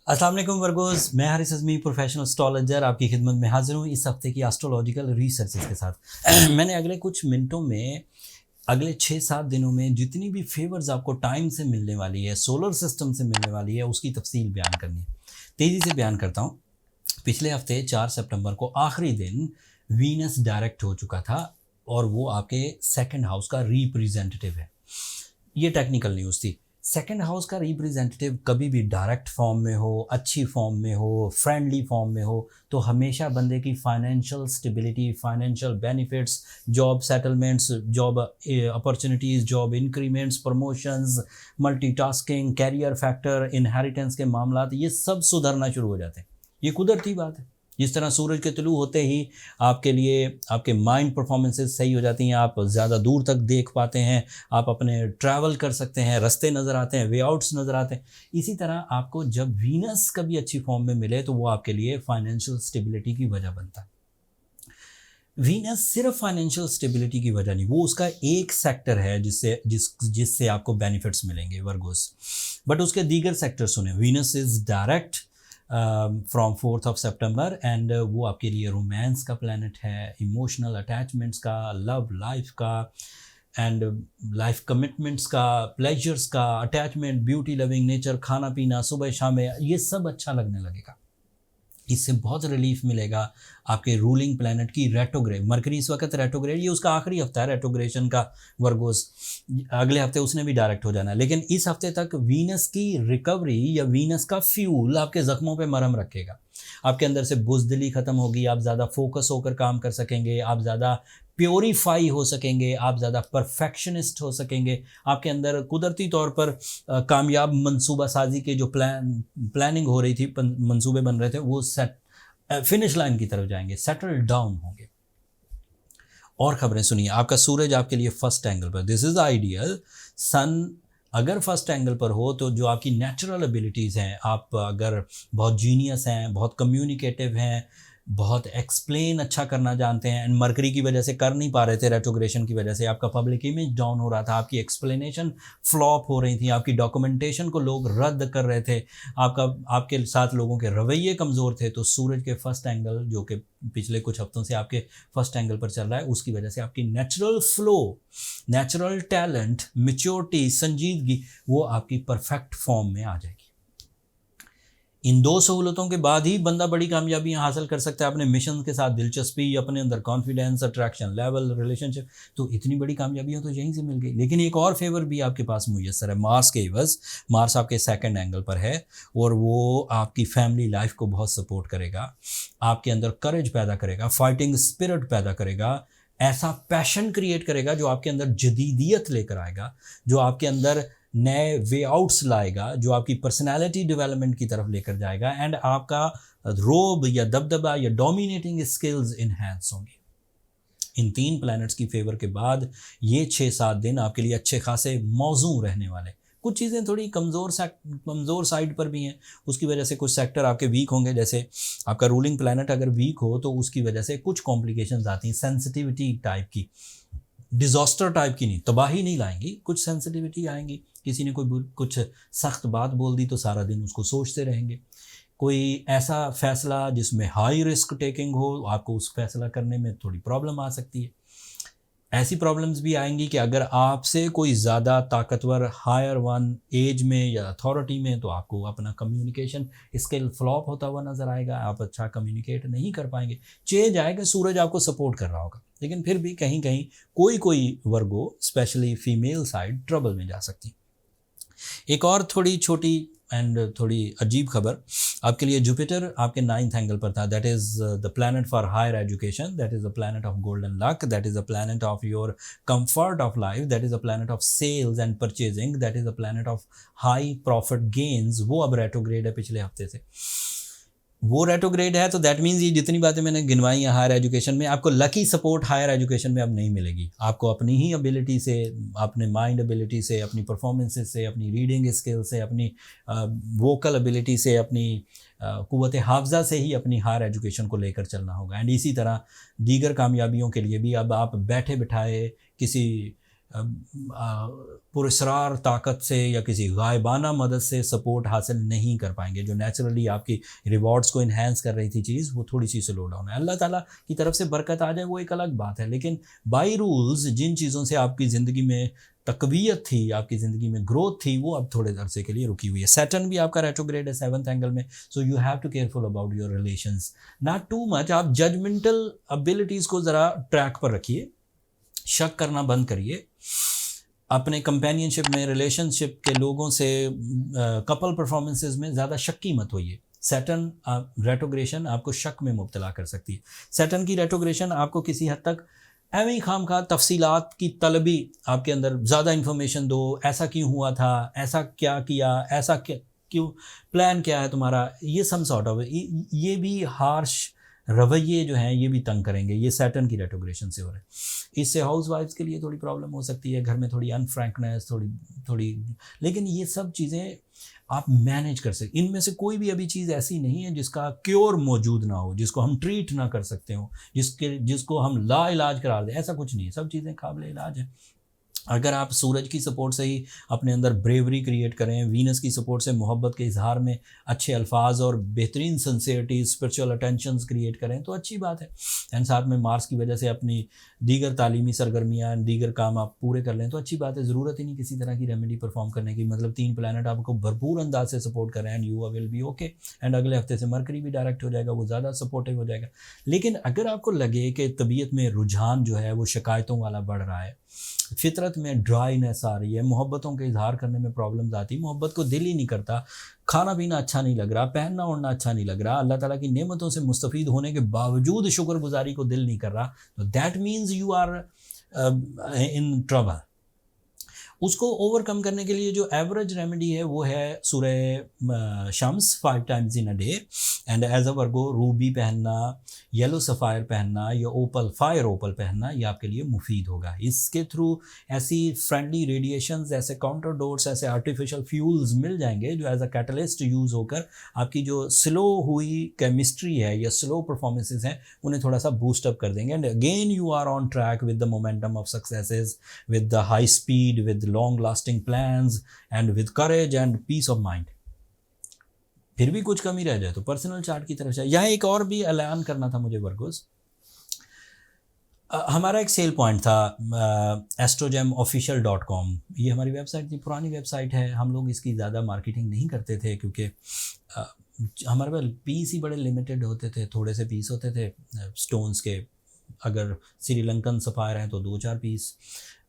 अस्सलाम वालेकुम वर्गोस, मैं हारिस अज़मी प्रोफेशनल एस्ट्रोलॉजर आपकी खिदमत में हाजिर हूँ इस हफ्ते की एस्ट्रोलॉजिकल रिसर्चेस के साथ। मैंने अगले कुछ मिनटों में अगले 6-7 दिनों में जितनी भी फेवर्स आपको टाइम से मिलने वाली है, सोलर सिस्टम से मिलने वाली है, उसकी तफसील बयान करनी है। तेज़ी से बयान करता हूँ। पिछले हफ्ते 4 सितंबर को आखिरी दिन वीनस डायरेक्ट हो चुका था और वो आपके सेकंड हाउस का रिप्रेजेंटेटिव है। ये टेक्निकल न्यूज़ थी। सेकंड हाउस का रिप्रेजेंटेटिव कभी भी डायरेक्ट फॉर्म में हो, अच्छी फॉर्म में हो, फ्रेंडली फॉर्म में हो, तो हमेशा बंदे की financial stability, financial benefits, job settlements, job opportunities, job increments, promotions, multitasking, career factor, inheritance के मामलात, ये सब सुधरना शुरू हो जाते हैं। ये कुदरती बात है। जिस तरह सूरज के तुलू होते ही आपके लिए आपके माइंड परफॉर्मेंसेस सही हो जाती हैं, आप ज़्यादा दूर तक देख पाते हैं, आप अपने ट्रैवल कर सकते हैं, रास्ते नज़र आते हैं, वे आउट्स नज़र आते हैं। इसी तरह आपको जब वीनस कभी अच्छी फॉर्म में मिले तो वो आपके लिए फाइनेंशियल स्टेबिलिटी की वजह बनता है। वीनस सिर्फ फाइनेंशियल स्टेबिलिटी की वजह नहीं, वो उसका एक सेक्टर है जिससे आपको बेनिफिट्स मिलेंगे वर्गोस। बट उसके दीगर सेक्टर सुने। Venus is direct from 4 September and वो आपके लिए रोमांस का प्लैनेट है, इमोशनल अटैचमेंट्स का, लव लाइफ का एंड लाइफ कमिटमेंट्स का, प्लेजर्स का, अटैचमेंट, ब्यूटी लविंग नेचर, खाना पीना, सुबह शाम, ये सब अच्छा लगने लगेगा। इससे बहुत रिलीफ मिलेगा आपके रूलिंग प्लैनेट की रेट्रोग्रेड। मरकरी इस वक्त रेट्रोग्रेड, ये उसका आखिरी हफ्ता है रेट्रोग्रेशन का वर्गोस। अगले हफ्ते उसने भी डायरेक्ट हो जाना है, लेकिन इस हफ्ते तक वीनस की रिकवरी या वीनस का फ्यूल आपके जख्मों पे मरहम रखेगा। आपके अंदर से बुज़दिली ख़त्म होगी, आप ज़्यादा फोकस होकर काम कर सकेंगे, आप ज़्यादा प्योरीफाई हो सकेंगे, आप ज़्यादा परफेक्शनिस्ट हो सकेंगे। आपके अंदर कुदरती तौर पर कामयाब मंसूबा साजी के जो प्लानिंग हो रही थी, मंसूबे बन रहे थे, वो सेट फिनिश लाइन की तरफ जाएंगे, सेटल डाउन होंगे। और खबरें सुनिए। आपका सूरज आपके लिए फर्स्ट एंगल पर, दिस इज़ आइडियल। सन अगर फर्स्ट एंगल पर हो तो जो आपकी नेचुरल एबिलिटीज़ हैं, आप अगर बहुत जीनियस हैं, बहुत कम्युनिकेटिव हैं, बहुत एक्सप्लेन अच्छा करना जानते हैं, एंड मरकरी की वजह से कर नहीं पा रहे थे, रेट्रोग्रेशन की वजह से आपका पब्लिक इमेज डाउन हो रहा था, आपकी एक्सप्लेनेशन फ्लॉप हो रही थी, आपकी डॉक्यूमेंटेशन को लोग रद्द कर रहे थे, आपके साथ लोगों के रवैये कमज़ोर थे, तो सूरज के फर्स्ट एंगल जो कि पिछले कुछ हफ्तों से आपके फर्स्ट एंगल पर चल रहा है, उसकी वजह से आपकी natural flow, natural talent, maturity, संजीदगी, वो आपकी परफेक्ट फॉर्म में आ जाएगी। इन दो सहूलतों के बाद ही बंदा बड़ी कामयाबियां हासिल कर सकता है। अपने मिशन के साथ दिलचस्पी, अपने अंदर कॉन्फिडेंस, अट्रैक्शन लेवल, रिलेशनशिप, तो इतनी बड़ी कामयाबियां तो यहीं से मिल गई। लेकिन एक और फेवर भी आपके पास मुयस्सर है मार्स के एवज। मार्स आपके सेकंड एंगल पर है और वो आपकी फैमिली लाइफ को बहुत सपोर्ट करेगा, आपके अंदर करेज पैदा करेगा, फाइटिंग स्पिरिट पैदा करेगा, ऐसा पैशन क्रिएट करेगा जो आपके अंदर जदीदियत लेकर आएगा, जो आपके अंदर नए वे आउट्स लाएगा, जो आपकी पर्सनालिटी डेवलपमेंट की तरफ लेकर जाएगा, एंड आपका रोब या दबदबा या डोमिनेटिंग स्किल्स इन्हेंस होंगे। इन 3 प्लैनेट्स की फेवर के बाद ये 6-7 दिन आपके लिए अच्छे खासे मौजू रहने वाले। कुछ चीज़ें थोड़ी कमज़ोर साइड पर भी हैं, उसकी वजह से कुछ सेक्टर आपके वीक होंगे। जैसे आपका रूलिंग प्लैनेट अगर वीक हो तो उसकी वजह से कुछ कॉम्प्लिकेशंस आती हैं, सेंसिटिविटी टाइप की, डिज़ास्टर टाइप की नहीं, तबाही नहीं लाएंगी, कुछ सेंसिटिविटी आएंगी। किसी ने कोई कुछ सख्त बात बोल दी तो सारा दिन उसको सोचते रहेंगे। कोई ऐसा फैसला जिसमें हाई रिस्क टेकिंग हो, आपको उस फैसला करने में थोड़ी प्रॉब्लम आ सकती है। ऐसी प्रॉब्लम्स भी आएंगी कि अगर आपसे कोई ज़्यादा ताकतवर हायर वन एज में या अथॉरिटी में, तो आपको अपना कम्युनिकेशन स्किल फ्लॉप होता हुआ नज़र आएगा, आप अच्छा कम्युनिकेट नहीं कर पाएंगे। चेंज आएगा, सूरज आपको सपोर्ट कर रहा होगा, लेकिन फिर भी कहीं कहीं कोई वर्गो, स्पेशली फीमेल साइड, ट्रबल में जा सकती। एक और थोड़ी छोटी एंड थोड़ी अजीब खबर आपके लिए। जुपिटर आपके 9th एंगल पर था। That is the planet for higher education, that is the planet of golden luck, that is the planet of your comfort of life, that is the planet of sales and purchasing, that is the planet of high profit gains. वो अब retrograde है पिछले हफ्ते से। वो retrograde है तो that means ये जितनी बातें मैंने गिनवाई हैं हायर एजुकेशन में, आपको लकी सपोर्ट हायर एजुकेशन में अब नहीं मिलेगी। आपको अपनी ही एबिलिटी से, अपने माइंड एबिलिटी से, अपनी परफॉर्मेंसेस से, अपनी रीडिंग स्किल से, अपनी वोकल एबिलिटी से, अपनी कुव्वत हाफजा से ही अपनी हायर एजुकेशन को लेकर चलना होगा। एंड इसी तरह दीगर कामयाबियों के लिए भी अब आप बैठे बिठाए किसी पुरस्कार ताकत से या किसी गायबाना मदद से सपोर्ट हासिल नहीं कर पाएंगे। जो नेचुरली आपकी रिवॉर्ड्स को इन्हेंस कर रही थी चीज़, वो थोड़ी सी स्लो डाउन है। अल्लाह ताला की तरफ से बरकत आ जाए वो एक अलग बात है, लेकिन बाई रूल्स जिन चीज़ों से आपकी ज़िंदगी में तकवीयत थी, आपकी ज़िंदगी में ग्रोथ थी, वो अब थोड़े अरसे के लिए रुकी हुई है। सैटर्न भी आपका रेट्रोग्रेड है 7th एंगल में, so you have to careful about your relations, not too much. आप जजमेंटल एबिलिटीज़ को ज़रा ट्रैक पर रखिए, शक करना बंद करिए। अपने कंपेनियनशिप में, रिलेशनशिप के लोगों से, कपल परफॉर्मेंसेस में ज़्यादा शक्की मत होइए। सैटर्न रेट्रोग्रेशन आपको शक में मुब्तला कर सकती है। सैटर्न की रेट्रोग्रेशन आपको किसी हद तक एवं खाम खा तफसीलात की तलबी, आपके अंदर ज़्यादा इन्फॉर्मेशन दो, ऐसा क्यों हुआ था, ऐसा क्या किया, ऐसा क्या क्यों, प्लान क्या है तुम्हारा, ये सम सॉर्ट ऑफ ये भी हार्श रवैये जो हैं ये भी तंग करेंगे। ये सैटर्न की रेट्रोग्रेशन से हो रहा है। इससे हाउस वाइफ्स के लिए थोड़ी प्रॉब्लम हो सकती है, घर में थोड़ी अनफ्रैंकनेस, थोड़ी, लेकिन ये सब चीज़ें आप मैनेज कर सकते। इनमें से कोई भी अभी चीज़ ऐसी नहीं है जिसका क्योर मौजूद ना हो, जिसको हम ट्रीट ना कर सकते हो, जिसको हम ला इलाज करार दें, ऐसा कुछ नहीं है। सब चीज़ें काबिल इलाज हैं। अगर आप सूरज की सपोर्ट से ही अपने अंदर ब्रेवरी क्रिएट करें, वीनस की सपोर्ट से मोहब्बत के इजहार में अच्छे अल्फाज और बेहतरीन सिंसियरिटी, स्पिरिचुअल अटेंशंस क्रिएट करें तो अच्छी बात है। एंड साथ में मार्स की वजह से अपनी दीगर तालीमी सरगर्मियाँ, दीगर काम आप पूरे कर लें तो अच्छी बात है। ज़रूरत ही नहीं किसी तरह की रेमेडी परफॉर्म करने की। मतलब 3 प्लैनेट आपको भरपूर अंदाज से सपोर्ट कर रहे हैं and you will be okay. And अगले हफ्ते से मरकरी भी डायरेक्ट हो जाएगा, वो ज़्यादा सपोर्टिव हो जाएगा। लेकिन अगर आपको लगे कि तबीयत में रुझान जो है वो शिकायतों वाला बढ़ रहा है, फितरत में ड्राइनेस आ रही है, मोहब्बतों के इजहार करने में प्रॉब्लम्स आती, मोहब्बत को दिल ही नहीं करता, खाना पीना अच्छा नहीं लग रहा, पहनना ओढ़ना अच्छा नहीं लग रहा, अल्लाह ताला की नेमतों से मुस्तफ़ीद होने के बावजूद शुक्रगुजारी को दिल नहीं कर रहा, तो that means you are in trouble. उसको ओवरकम करने के लिए जो एवरेज रेमेडी है वो है सूरह शम्स 5 times in a day. And as a Virgo ruby पहनना, येलो सफ़ायर पहनना या ओपल, फायर ओपल पहनना, ये आपके लिए मुफीद होगा। इसके थ्रू ऐसी फ्रेंडली रेडिएशंस, ऐसे काउंटर डोर्स, ऐसे आर्टिफिशियल फ्यूल्स मिल जाएंगे जो एज अ कैटलिस्ट यूज़ होकर आपकी जो स्लो हुई केमिस्ट्री है या स्लो परफॉर्मेंसेज हैं उन्हें थोड़ा सा बूस्ट अप कर देंगे। And again you are on track with the momentum of successes, with the high speed, with long lasting plans and with courage and peace of mind। फिर भी कुछ कमी रह जाए तो पर्सनल चार्ट की तरफ जाए। यहाँ एक और भी ऐलान करना था मुझे वर्गोस, हमारा एक सेल पॉइंट था astrogemofficial.com। ये हमारी वेबसाइट थी, पुरानी वेबसाइट है, हम लोग इसकी ज़्यादा मार्केटिंग नहीं करते थे क्योंकि हमारे पास पीस ही बड़े लिमिटेड होते थे, थोड़े से पीस होते थे स्टोन्स के। अगर श्रीलंकन सफ़ायर हैं तो 2-4 पीस,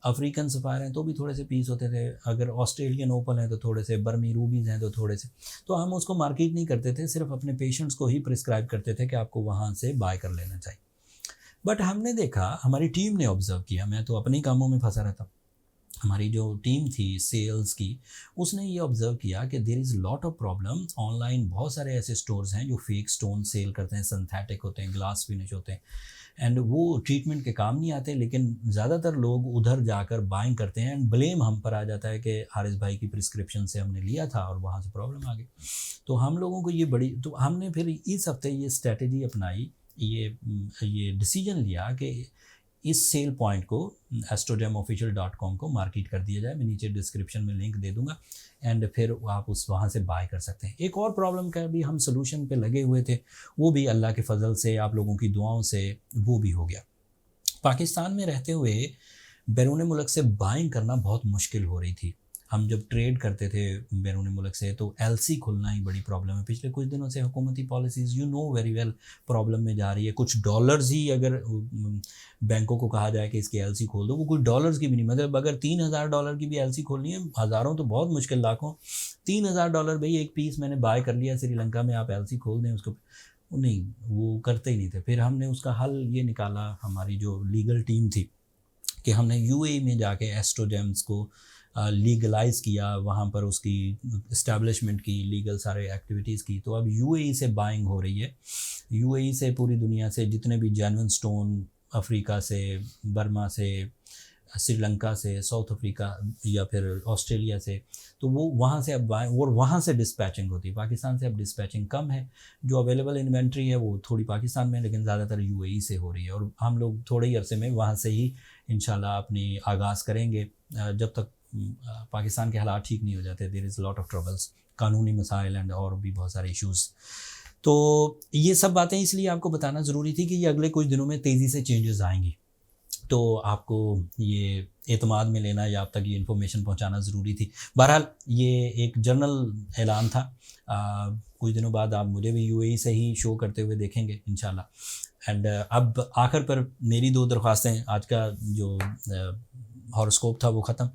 अफ्रीकन सफ़ायर हैं तो भी थोड़े से पीस होते थे, अगर ऑस्ट्रेलियन ओपल हैं तो थोड़े से, बर्मी रूबीज़ हैं तो थोड़े से। तो हम उसको मार्केट नहीं करते थे, सिर्फ अपने पेशेंट्स को ही प्रिस्क्राइब करते थे कि आपको वहाँ से बाय कर लेना चाहिए। बट हमने देखा, हमारी टीम ने ऑब्ज़र्व किया, मैं तो अपने कामों में फंसा रहता, हमारी जो टीम थी सेल्स की, उसने ये ऑब्ज़र्व किया कि there is lot of problem online. बहुत सारे ऐसे स्टोर्स हैं जो फेक स्टोन सेल करते हैं, सिंथेटिक होते हैं, ग्लास फिनिश होते हैं, एंड वो ट्रीटमेंट के काम नहीं आते, लेकिन ज़्यादातर लोग उधर जाकर बाइंग करते हैं एंड ब्लेम हम पर आ जाता है कि हारिस भाई की प्रिस्क्रिप्शन से हमने लिया था और वहाँ से प्रॉब्लम आ गई। तो हम लोगों को ये बड़ी, तो हमने फिर इस हफ्ते ये स्ट्रेटजी अपनाई, ये डिसीजन लिया कि इस सेल पॉइंट को astrogemofficial.com को मार्केट कर दिया जाए। मैं नीचे डिस्क्रिप्शन में लिंक दे दूंगा एंड फिर आप वहाँ से बाय कर सकते हैं। एक और प्रॉब्लम का भी हम सोल्यूशन पे लगे हुए थे, वो भी अल्लाह के फजल से, आप लोगों की दुआओं से वो भी हो गया। पाकिस्तान में रहते हुए बैरून मुल्क से बाइंग करना बहुत मुश्किल हो रही थी। हम जब ट्रेड करते थे बैरून मुल्क से तो एलसी खुलना ही बड़ी प्रॉब्लम है। पिछले कुछ दिनों से हुकूमती policies you know very well problem में जा रही है। कुछ डॉलर्स ही अगर बैंकों को कहा जाए कि इसकी एलसी खोल दो, वो कुछ डॉलर्स की भी नहीं, मतलब अगर $3000 की भी एलसी खोलनी है, हज़ारों तो बहुत मुश्किल, लाखों, $3000 भाई एक पीस मैंने बाय कर लिया श्रीलंका में, आप एलसी खोल दें उसको, नहीं, वो करते ही नहीं थे। फिर हमने उसका हल ये निकाला, हमारी जो लीगल टीम थी, कि हमने यूएई में जाके एस्ट्रोजेम्स को लीगलाइज़ किया, वहाँ पर उसकी इस्टेब्लिशमेंट की, लीगल सारे एक्टिविटीज़ की। तो अब यूएई से बाइंग हो रही है, यूएई से पूरी दुनिया से जितने भी जेन्युइन स्टोन, अफ्रीका से, बर्मा से, श्रीलंका से, साउथ अफ्रीका या फिर ऑस्ट्रेलिया से, तो वो वहाँ से अब बाय और वहाँ से डिस्पैचिंग होती है। पाकिस्तान से अब डिस्पैचिंग कम है, जो अवेलेबल इन्वेंट्री है वो थोड़ी पाकिस्तान में, लेकिन ज़्यादातर यूएई से हो रही है। और हम लोग थोड़े ही अरसे में वहाँ से ही इंशाल्लाह अपनी आगाज़ करेंगे। जब तक पाकिस्तान के हालात ठीक नहीं हो जाते, there is lot of troubles, कानूनी मसाइल एंड और भी बहुत सारे इश्यूज़। तो ये सब बातें इसलिए आपको बताना ज़रूरी थी कि ये अगले कुछ दिनों में तेज़ी से चेंजेस आएंगी, तो आपको ये एतमाद में लेना या आप तक ये इन्फॉर्मेशन पहुंचाना ज़रूरी थी। बहरहाल ये एक जनरल ऐलान था। कुछ दिनों बाद आप मुझे भी यूएई से ही शो करते हुए देखेंगे इंशाल्लाह। एंड अब आखिर पर मेरी 2 दरख्वास्तें, आज का जो हॉरोस्कोप था वो ख़त्म।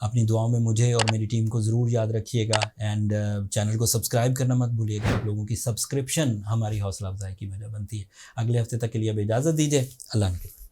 अपनी दुआओं में मुझे और मेरी टीम को ज़रूर याद रखिएगा एंड चैनल को सब्सक्राइब करना मत भूलिएगा। आप लोगों की सब्सक्रिप्शन हमारी हौसला अफजाई की वजह बनती है। अगले हफ्ते तक के लिए अब इजाज़त दीजिए। अल्लाह हाफ़िज़।